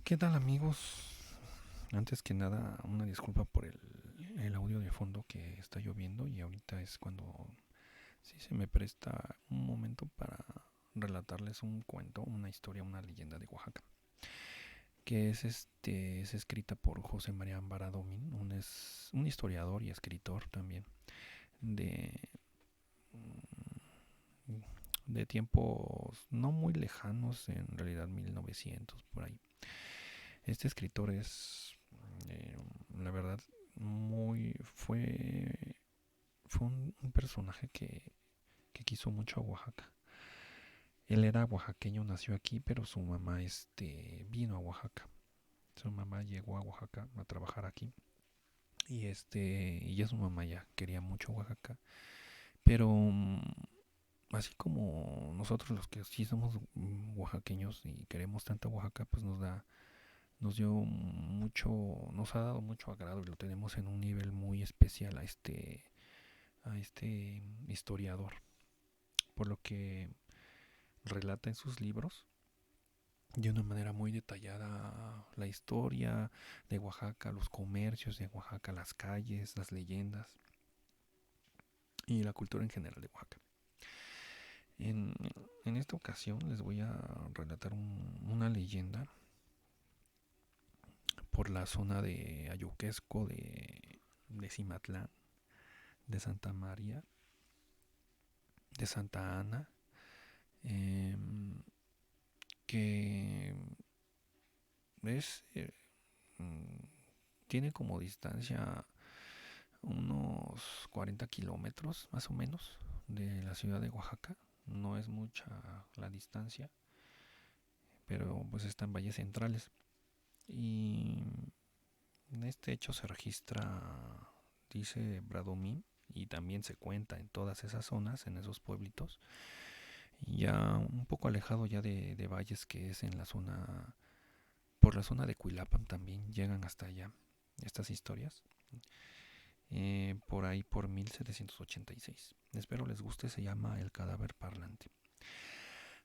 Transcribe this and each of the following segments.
¿Qué tal, amigos? Antes que nada, una disculpa por el audio de fondo, que está lloviendo y ahorita es cuando sí se me presta un momento para relatarles un cuento, una historia, una leyenda de Oaxaca, que es escrita por José María Ambaradomín, un historiador y escritor también de de tiempos no muy lejanos, en realidad 1900 por ahí. Este escritor es, eh, la verdad, muy fue un personaje que quiso mucho a Oaxaca. Él era oaxaqueño, nació aquí, pero su mamá vino a Oaxaca. Su mamá llegó a Oaxaca a trabajar aquí y ya su mamá ya quería mucho Oaxaca, pero así como nosotros los que sí somos oaxaqueños y queremos tanto Oaxaca, pues nos dio mucho, nos ha dado mucho agrado y lo tenemos en un nivel muy especial a este historiador, por lo que relata en sus libros de una manera muy detallada la historia de Oaxaca, los comercios de Oaxaca, las calles, las leyendas y la cultura en general de Oaxaca. En, en esta ocasión les voy a relatar una leyenda por la zona de Ayuquesco, de Cimatlán, de Santa María, de Santa Ana, eh, que es mm, tiene como distancia unos 40 kilómetros más o menos de la ciudad de Oaxaca. No es mucha la distancia, pero pues está en valles centrales. Y en este hecho se registra, dice Bradomín, y también se cuenta en todas esas zonas, en esos pueblitos, ya un poco alejado ya de valles, que es en la zona, por la zona de Cuilapan también llegan hasta allá estas historias, por ahí por 1786. Espero les guste, se llama El cadáver parlante.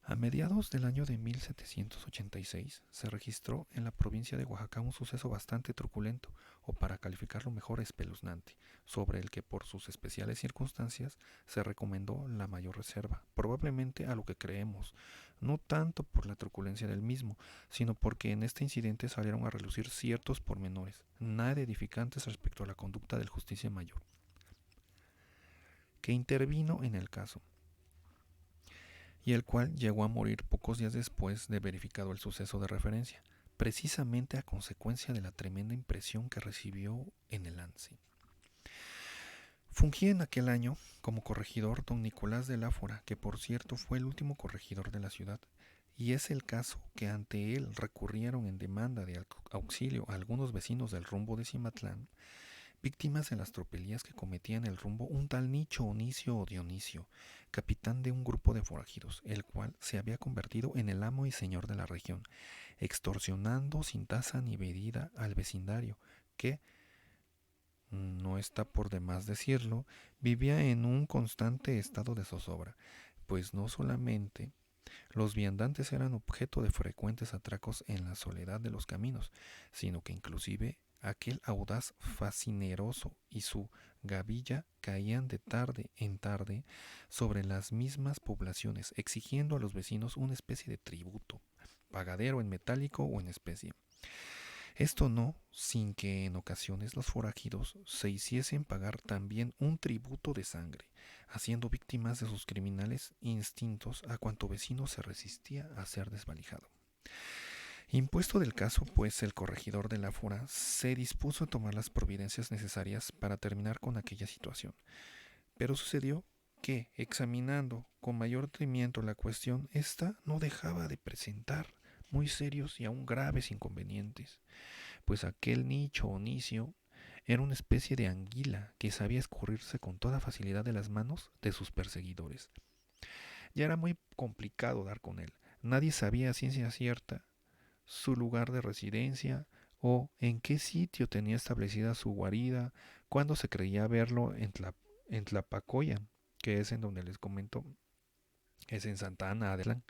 A mediados del año de 1786 se registró en la provincia de Oaxaca un suceso bastante truculento, o para calificarlo mejor espeluznante, sobre el que por sus especiales circunstancias se recomendó la mayor reserva, probablemente a lo que creemos, no tanto por la truculencia del mismo, sino porque en este incidente salieron a relucir ciertos pormenores, nada edificantes respecto a la conducta del justicia mayor, que intervino en el caso, y el cual llegó a morir pocos días después de verificado el suceso de referencia, precisamente a consecuencia de la tremenda impresión que recibió en el lance. Fungía en aquel año como corregidor don Nicolás de Láfora, que por cierto fue el último corregidor de la ciudad, y es el caso que ante él recurrieron en demanda de auxilio a algunos vecinos del rumbo de Cimatlán, víctimas de las tropelías que cometía en el rumbo un tal Nicho Onicio o Dionisio, capitán de un grupo de forajidos, el cual se había convertido en el amo y señor de la región, extorsionando sin tasa ni medida al vecindario, que, no está por demás decirlo, vivía en un constante estado de zozobra, pues no solamente los viandantes eran objeto de frecuentes atracos en la soledad de los caminos, sino que inclusive aquel audaz fascineroso y su gavilla caían de tarde en tarde sobre las mismas poblaciones, exigiendo a los vecinos una especie de tributo, pagadero en metálico o en especie. Esto no sin que en ocasiones los forajidos se hiciesen pagar también un tributo de sangre, haciendo víctimas de sus criminales instintos a cuanto vecino se resistía a ser desvalijado. Impuesto del caso, pues, el corregidor de la fora se dispuso a tomar las providencias necesarias para terminar con aquella situación. Pero sucedió que, examinando con mayor detenimiento la cuestión, ésta no dejaba de presentar muy serios y aún graves inconvenientes, pues aquel nicho onicio era una especie de anguila que sabía escurrirse con toda facilidad de las manos de sus perseguidores. Ya era muy complicado dar con él. Nadie sabía a ciencia cierta su lugar de residencia o en qué sitio tenía establecida su guarida, cuando se creía verlo en Tlapacoya, que es en donde les comento, es en Santa Ana Adelán.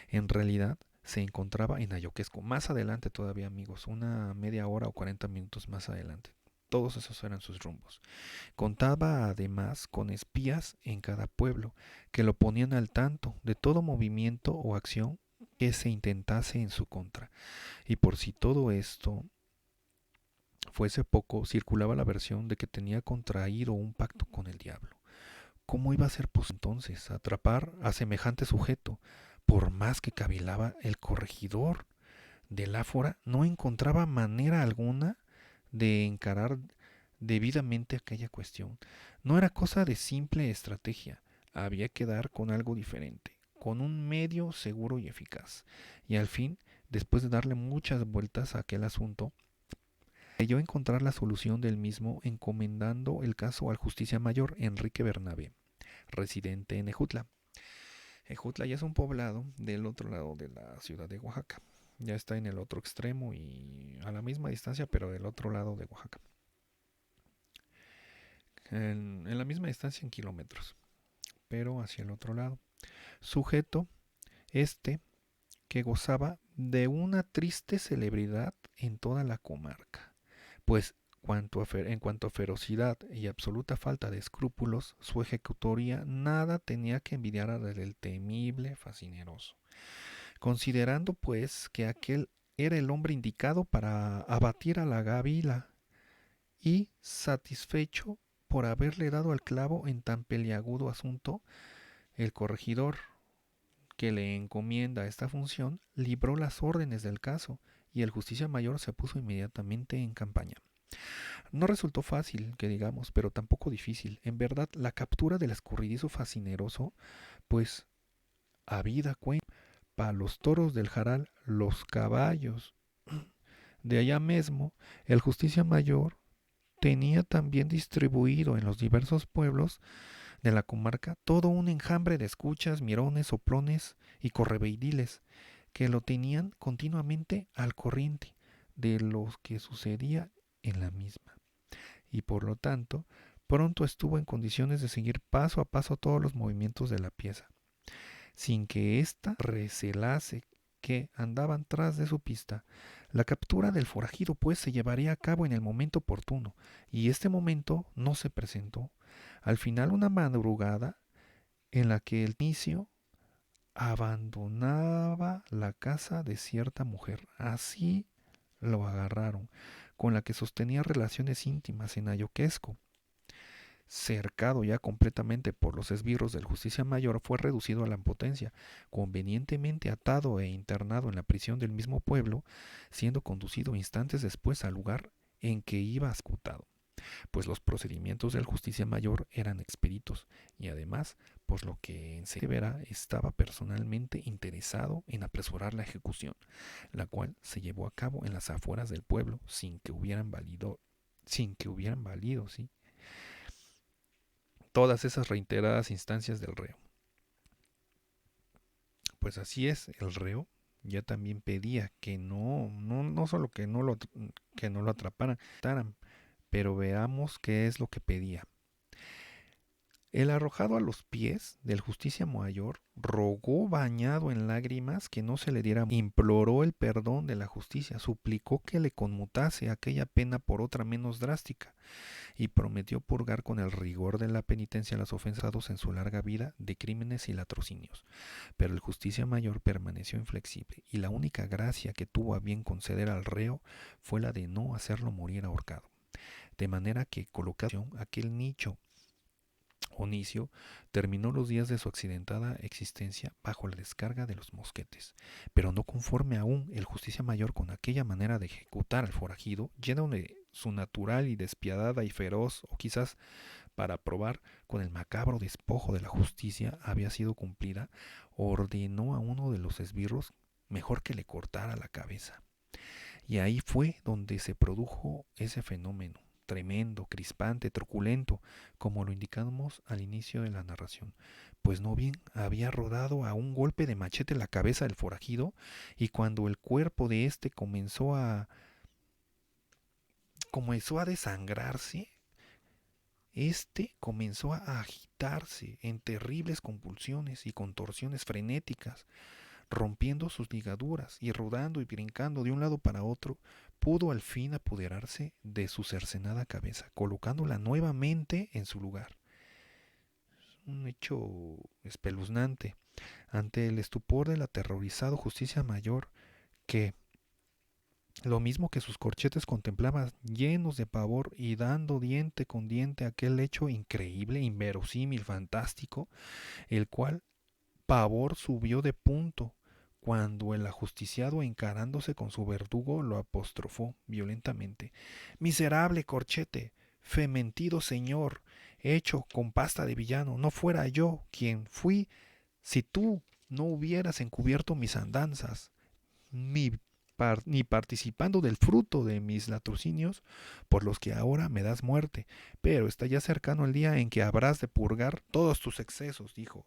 En realidad, se encontraba en Ayoquesco. Más adelante todavía, amigos, una media hora o 40 minutos más adelante. Todos esos eran sus rumbos. Contaba además con espías en cada pueblo que lo ponían al tanto de todo movimiento o acción que se intentase en su contra. Y por si todo esto fuese poco, circulaba la versión de que tenía contraído un pacto con el diablo. ¿Cómo iba a ser posible entonces atrapar a semejante sujeto? Por más que cavilaba el corregidor del Áfora, no encontraba manera alguna de encarar debidamente aquella cuestión. No era cosa de simple estrategia, había que dar con algo diferente, con un medio seguro y eficaz. Y al fin, después de darle muchas vueltas a aquel asunto, creyó encontrar la solución del mismo encomendando el caso al Justicia Mayor Enrique Bernabé, residente en Ejutla. Ejutla ya es un poblado del otro lado de la ciudad de Oaxaca. Ya está en el otro extremo y a la misma distancia, pero del otro lado de Oaxaca. En la misma distancia en kilómetros, pero hacia el otro lado. Sujeto este que gozaba de una triste celebridad en toda la comarca, pues en cuanto a ferocidad y absoluta falta de escrúpulos, su ejecutoría nada tenía que envidiar a la del temible Facineroso. Considerando pues que aquel era el hombre indicado para abatir a la gavila y satisfecho por haberle dado al clavo en tan peliagudo asunto, el corregidor que le encomienda esta función libró las órdenes del caso y el justicia mayor se puso inmediatamente en campaña. No resultó fácil, que digamos, pero tampoco difícil. En verdad, la captura del escurridizo Facineroso, pues, habida cuenta, para los toros del Jaral, los caballos de allá mismo, el justicia mayor tenía también distribuido en los diversos pueblos de la comarca todo un enjambre de escuchas, mirones, soplones y correveidiles que lo tenían continuamente al corriente de lo que sucedía en la misma. Y por lo tanto, pronto estuvo en condiciones de seguir paso a paso todos los movimientos de la pieza, sin que ésta recelase que andaban tras de su pista. La captura del forajido pues se llevaría a cabo en el momento oportuno, y este momento no se presentó. Al final una madrugada en la que el inicio abandonaba la casa de cierta mujer. Así lo agarraron, con la que sostenía relaciones íntimas en Ayoquesco. Cercado ya completamente por los esbirros del Justicia Mayor, fue reducido a la impotencia, convenientemente atado e internado en la prisión del mismo pueblo, siendo conducido instantes después al lugar en que iba ejecutado, pues los procedimientos del Justicia Mayor eran expeditos y además, por lo que en Severa estaba personalmente interesado en apresurar la ejecución, la cual se llevó a cabo en las afueras del pueblo sin que hubieran valido, ¿sí?, todas esas reiteradas instancias del reo. Pues así es, el reo ya también pedía que no solo que no lo atraparan, pero veamos qué es lo que pedía. El arrojado a los pies del Justicia Mayor rogó bañado en lágrimas que no se le diera, imploró el perdón de la justicia, suplicó que le conmutase aquella pena por otra menos drástica y prometió purgar con el rigor de la penitencia las ofensados en su larga vida de crímenes y latrocinios. Pero el Justicia Mayor permaneció inflexible y la única gracia que tuvo a bien conceder al reo fue la de no hacerlo morir ahorcado. De manera que, colocado aquel nicho Onicio terminó los días de su accidentada existencia bajo la descarga de los mosquetes, pero no conforme aún el Justicia Mayor con aquella manera de ejecutar al forajido, lleno de su natural y despiadada y feroz, o quizás para probar con el macabro despojo de la justicia había sido cumplida, ordenó a uno de los esbirros mejor que le cortara la cabeza. Y ahí fue donde se produjo ese fenómeno tremendo, crispante, truculento, como lo indicamos al inicio de la narración, pues no bien había rodado a un golpe de machete la cabeza del forajido, y cuando el cuerpo de éste comenzó a desangrarse, este comenzó a agitarse en terribles convulsiones y contorsiones frenéticas, rompiendo sus ligaduras y rodando y brincando de un lado para otro, pudo al fin apoderarse de su cercenada cabeza, colocándola nuevamente en su lugar. Un hecho espeluznante ante el estupor del aterrorizado Justicia Mayor, que, lo mismo que sus corchetes, contemplaban llenos de pavor y dando diente con diente aquel hecho increíble, inverosímil, fantástico, el cual pavor subió de punto cuando el ajusticiado, encarándose con su verdugo, lo apostrofó violentamente. Miserable corchete, fementido señor, hecho con pasta de villano, no fuera yo quien fui si tú no hubieras encubierto mis andanzas, ni participando del fruto de mis latrocinios, por los que ahora me das muerte. Pero está ya cercano el día en que habrás de purgar todos tus excesos, dijo,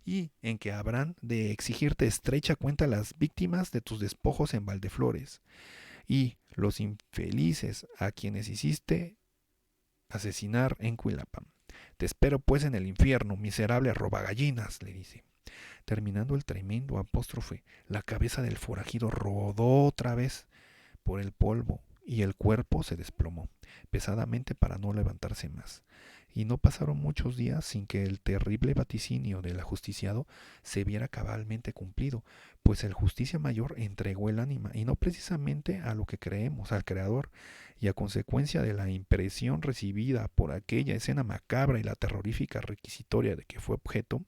y en que habrán de exigirte estrecha cuenta las víctimas de tus despojos en Valdeflores, y los infelices a quienes hiciste asesinar en Cuilapam. Te espero pues en el infierno, miserable robagallinas, le dice. Terminando el tremendo apóstrofe, la cabeza del forajido rodó otra vez por el polvo y el cuerpo se desplomó pesadamente para no levantarse más. Y no pasaron muchos días sin que el terrible vaticinio del ajusticiado se viera cabalmente cumplido, pues el Justicia Mayor entregó el ánima, y no precisamente a lo que creemos, al Creador, y a consecuencia de la impresión recibida por aquella escena macabra y la terrorífica requisitoria de que fue objeto,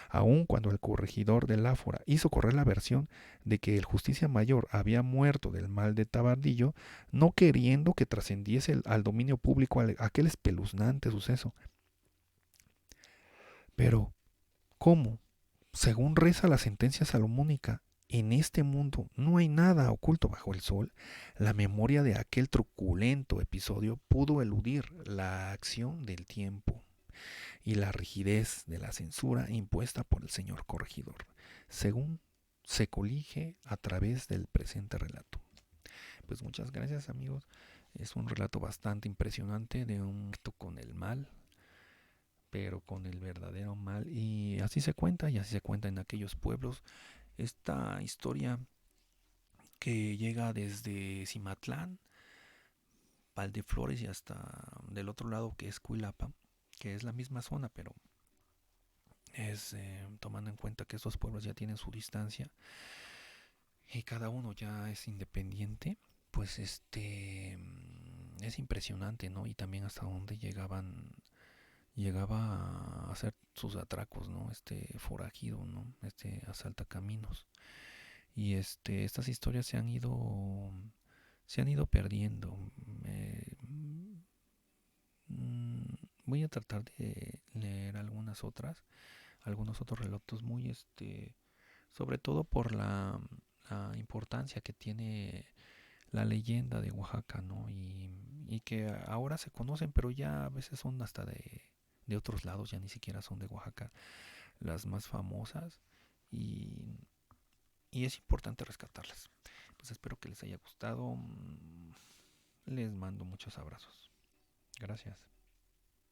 aun cuando el corregidor del Áfora hizo correr la versión de que el Justicia Mayor había muerto del mal de Tabardillo, no queriendo que trascendiese al dominio público aquel espeluznante suceso. Pero, ¿cómo? Según reza la sentencia salomónica, en este mundo no hay nada oculto bajo el sol. La memoria de aquel truculento episodio pudo eludir la acción del tiempo y la rigidez de la censura impuesta por el señor corregidor, según se colige a través del presente relato. Pues muchas gracias, amigos. Es un relato bastante impresionante de un acto con el mal, pero con el verdadero mal. Y así se cuenta, y así se cuenta en aquellos pueblos. Esta historia que llega desde Cimatlán, Valdeflores y hasta del otro lado que es Cuilapa, que es la misma zona, pero es tomando en cuenta que estos pueblos ya tienen su distancia y cada uno ya es independiente, pues es impresionante, ¿no? Y también hasta dónde llegaba a hacer sus atracos, ¿no? Este forajido, ¿no? Este asalta caminos. Y estas historias se han ido perdiendo. Mm, Voy a tratar de leer algunos otros relatos muy sobre todo por la importancia que tiene la leyenda de Oaxaca, ¿no? Y que ahora se conocen, pero ya a veces son hasta de otros lados, ya ni siquiera son de Oaxaca las más famosas, y, y es importante rescatarlas. Pues espero que les haya gustado. Les mando muchos abrazos. Gracias.